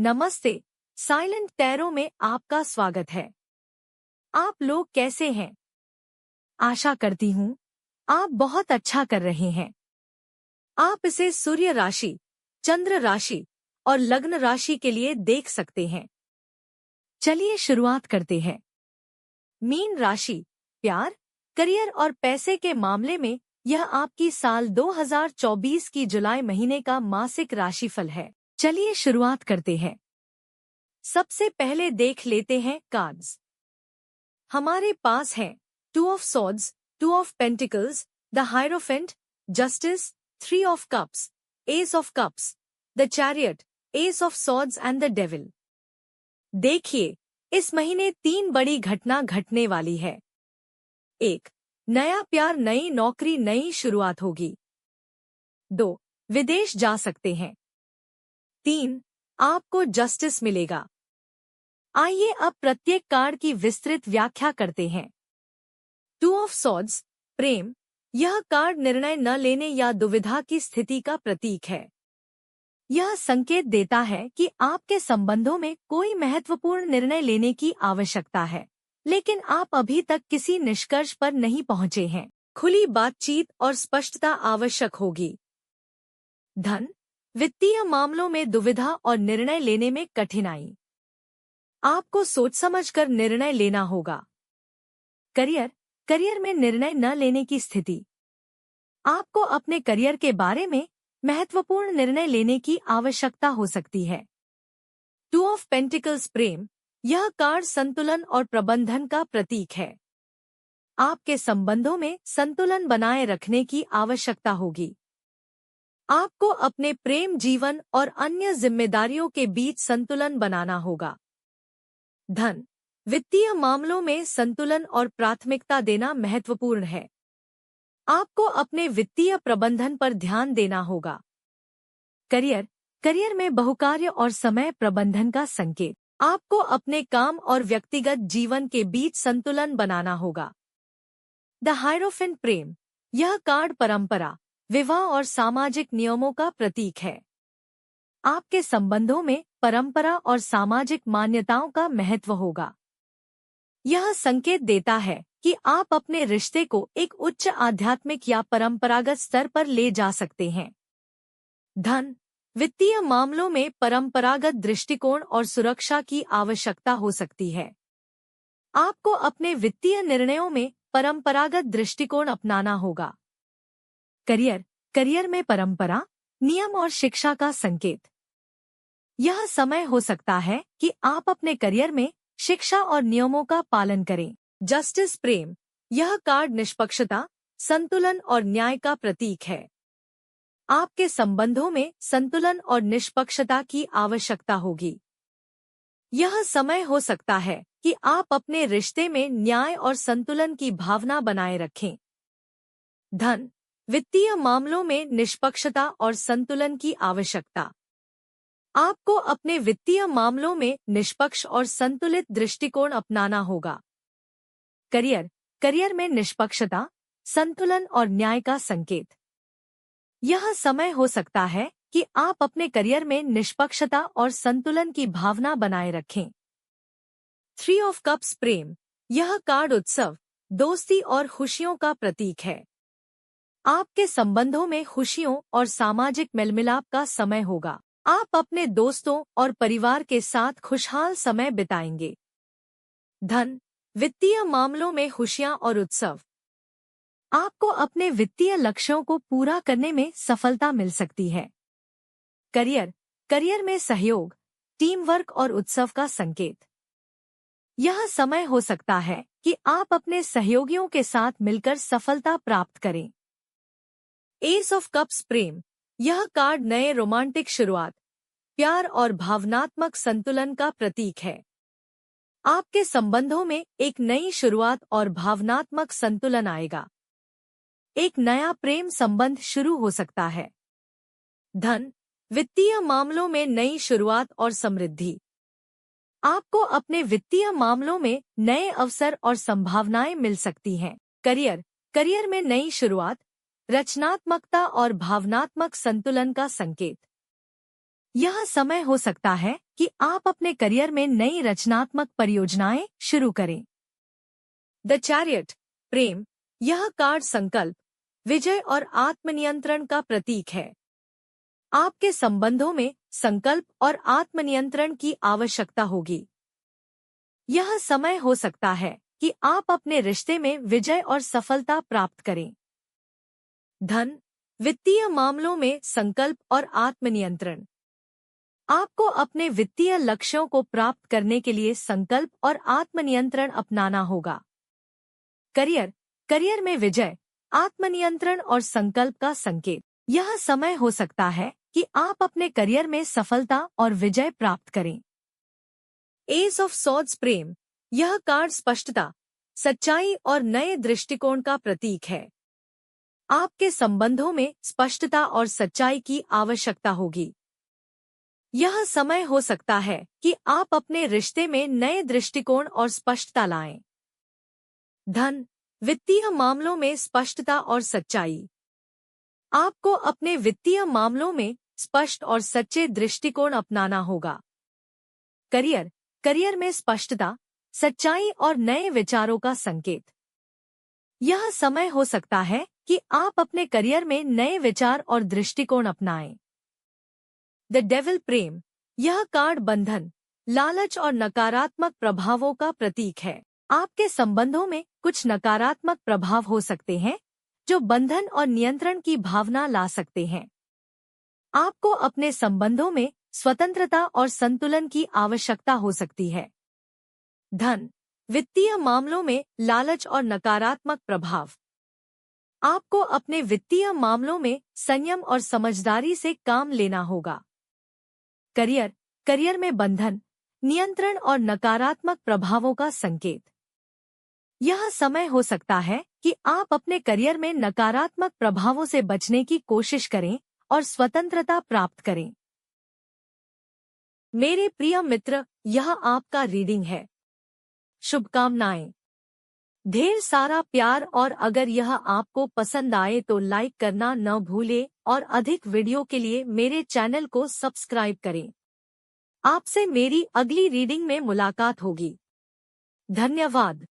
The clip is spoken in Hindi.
नमस्ते। साइलेंट टैरो में आपका स्वागत है। आप लोग कैसे हैं? आशा करती हूँ आप बहुत अच्छा कर रहे हैं। आप इसे सूर्य राशि, चंद्र राशि और लग्न राशि के लिए देख सकते हैं। चलिए शुरुआत करते हैं। मीन राशि, प्यार, करियर और पैसे के मामले में यह आपकी साल 2024 की जुलाई महीने का मासिक राशिफल है। चलिए शुरुआत करते हैं। सबसे पहले देख लेते हैं कार्ड्स। हमारे पास है 2 of swords, 2 of pentacles, the hierophant, justice, 3 of cups, S of cups, the chariot, S of swords and the devil. देखिए, इस महीने 3 बड़ी घटना घटने वाली है। 1. नया प्यार, नई नौकरी, नई शुरुआत होगी। 2. विदेश जा सकते हैं। 3. आपको जस्टिस मिलेगा। आइए अब प्रत्येक कार्ड की विस्तृत व्याख्या करते हैं। 2 ऑफ सॉर्ड्स, प्रेम। यह कार्ड निर्णय न लेने या दुविधा की स्थिति का प्रतीक है। यह संकेत देता है कि आपके संबंधों में कोई महत्वपूर्ण निर्णय लेने की आवश्यकता है, लेकिन आप अभी तक किसी निष्कर्ष पर नहीं पहुंचे हैं। खुली बातचीत और स्पष्टता आवश्यक होगी। धन, वित्तीय मामलों में दुविधा और निर्णय लेने में कठिनाई। आपको सोच समझकर निर्णय लेना होगा। करियर में निर्णय न लेने की स्थिति। आपको अपने करियर के बारे में महत्वपूर्ण निर्णय लेने की आवश्यकता हो सकती है। 2 ऑफ पेंटिकल्स, प्रेम। यह कार्ड संतुलन और प्रबंधन का प्रतीक है। आपके संबंधों में संतुलन बनाए रखने की आवश्यकता होगी। आपको अपने प्रेम जीवन और अन्य जिम्मेदारियों के बीच संतुलन बनाना होगा। धन, वित्तीय मामलों में संतुलन और प्राथमिकता देना महत्वपूर्ण है। आपको अपने वित्तीय प्रबंधन पर ध्यान देना होगा। करियर में बहुकार्य और समय प्रबंधन का संकेत। आपको अपने काम और व्यक्तिगत जीवन के बीच संतुलन बनाना होगा। द हायरोफेंट, प्रेम। यह कार्ड परंपरा, विवाह और सामाजिक नियमों का प्रतीक है। आपके संबंधों में परंपरा और सामाजिक मान्यताओं का महत्व होगा। यह संकेत देता है कि आप अपने रिश्ते को एक उच्च आध्यात्मिक या परंपरागत स्तर पर ले जा सकते हैं। धन, वित्तीय मामलों में परंपरागत दृष्टिकोण और सुरक्षा की आवश्यकता हो सकती है। आपको अपने वित्तीय निर्णयों में परंपरागत दृष्टिकोण अपनाना होगा। करियर में परंपरा, नियम और शिक्षा का संकेत। यह समय हो सकता है कि आप अपने करियर में शिक्षा और नियमों का पालन करें। जस्टिस, प्रेम। यह कार्ड निष्पक्षता, संतुलन और न्याय का प्रतीक है। आपके संबंधों में संतुलन और निष्पक्षता की आवश्यकता होगी। यह समय हो सकता है कि आप अपने रिश्ते में न्याय और संतुलन की भावना बनाए रखें। धन, वित्तीय मामलों में निष्पक्षता और संतुलन की आवश्यकता। आपको अपने वित्तीय मामलों में निष्पक्ष और संतुलित दृष्टिकोण अपनाना होगा। करियर में निष्पक्षता, संतुलन और न्याय का संकेत। यह समय हो सकता है कि आप अपने करियर में निष्पक्षता और संतुलन की भावना बनाए रखें। 3 ऑफ कप्स, प्रेम। यह कार्ड उत्सव, दोस्ती और खुशियों का प्रतीक है। आपके संबंधों में खुशियों और सामाजिक मेलमिलाप का समय होगा। आप अपने दोस्तों और परिवार के साथ खुशहाल समय बिताएंगे। धन, वित्तीय मामलों में खुशियां और उत्सव। आपको अपने वित्तीय लक्ष्यों को पूरा करने में सफलता मिल सकती है। करियर में सहयोग, टीम वर्क और उत्सव का संकेत। यह समय हो सकता है कि आप अपने सहयोगियों के साथ मिलकर सफलता प्राप्त करें। एस ऑफ कप्स, प्रेम। यह कार्ड नए रोमांटिक शुरुआत, प्यार और भावनात्मक संतुलन का प्रतीक है। आपके संबंधों में एक नई शुरुआत और भावनात्मक संतुलन आएगा। एक नया प्रेम संबंध शुरू हो सकता है। धन, वित्तीय मामलों में नई शुरुआत और समृद्धि। आपको अपने वित्तीय मामलों में नए अवसर और संभावनाएं मिल सकती हैं। करियर में नई शुरुआत, रचनात्मकता और भावनात्मक संतुलन का संकेत। यह समय हो सकता है कि आप अपने करियर में नई रचनात्मक परियोजनाएं शुरू करें। द चैरियट, प्रेम। यह कार्ड संकल्प, विजय और आत्मनियंत्रण का प्रतीक है। आपके संबंधों में संकल्प और आत्मनियंत्रण की आवश्यकता होगी। यह समय हो सकता है कि आप अपने रिश्ते में विजय और सफलता प्राप्त करें। धन, वित्तीय मामलों में संकल्प और आत्मनियंत्रण। आपको अपने वित्तीय लक्ष्यों को प्राप्त करने के लिए संकल्प और आत्मनियंत्रण अपनाना होगा। करियर, करियर में विजय, आत्मनियंत्रण और संकल्प का संकेत। यह समय हो सकता है कि आप अपने करियर में सफलता और विजय प्राप्त करें। एस ऑफ सॉर्ड्स, प्रेम। यह कार्ड स्पष्टता, सच्चाई और नए दृष्टिकोण का प्रतीक है। आपके संबंधों में स्पष्टता और सच्चाई की आवश्यकता होगी। यह समय हो सकता है कि आप अपने रिश्ते में नए दृष्टिकोण और स्पष्टता लाएं। धन, वित्तीय मामलों में स्पष्टता और सच्चाई। आपको अपने वित्तीय मामलों में स्पष्ट और सच्चे दृष्टिकोण अपनाना होगा। करियर, करियर में स्पष्टता, सच्चाई और नए विचारों का संकेत। यह समय हो सकता है कि आप अपने करियर में नए विचार और दृष्टिकोण अपनाएं। द डेविल, प्रेम। यह कार्ड बंधन, लालच और नकारात्मक प्रभावों का प्रतीक है। आपके संबंधों में कुछ नकारात्मक प्रभाव हो सकते हैं जो बंधन और नियंत्रण की भावना ला सकते हैं। आपको अपने संबंधों में स्वतंत्रता और संतुलन की आवश्यकता हो सकती है। धन, वित्तीय मामलों में लालच और नकारात्मक प्रभाव। आपको अपने वित्तीय मामलों में संयम और समझदारी से काम लेना होगा। करियर, करियर में बंधन, नियंत्रण और नकारात्मक प्रभावों का संकेत। यह समय हो सकता है कि आप अपने करियर में नकारात्मक प्रभावों से बचने की कोशिश करें और स्वतंत्रता प्राप्त करें। मेरे प्रिय मित्र, यह आपका रीडिंग है। शुभकामनाएं। ढेर सारा प्यार, और अगर यह आपको पसंद आए तो लाइक करना न भूलें और अधिक वीडियो के लिए मेरे चैनल को सब्सक्राइब करें। आपसे मेरी अगली रीडिंग में मुलाकात होगी। धन्यवाद।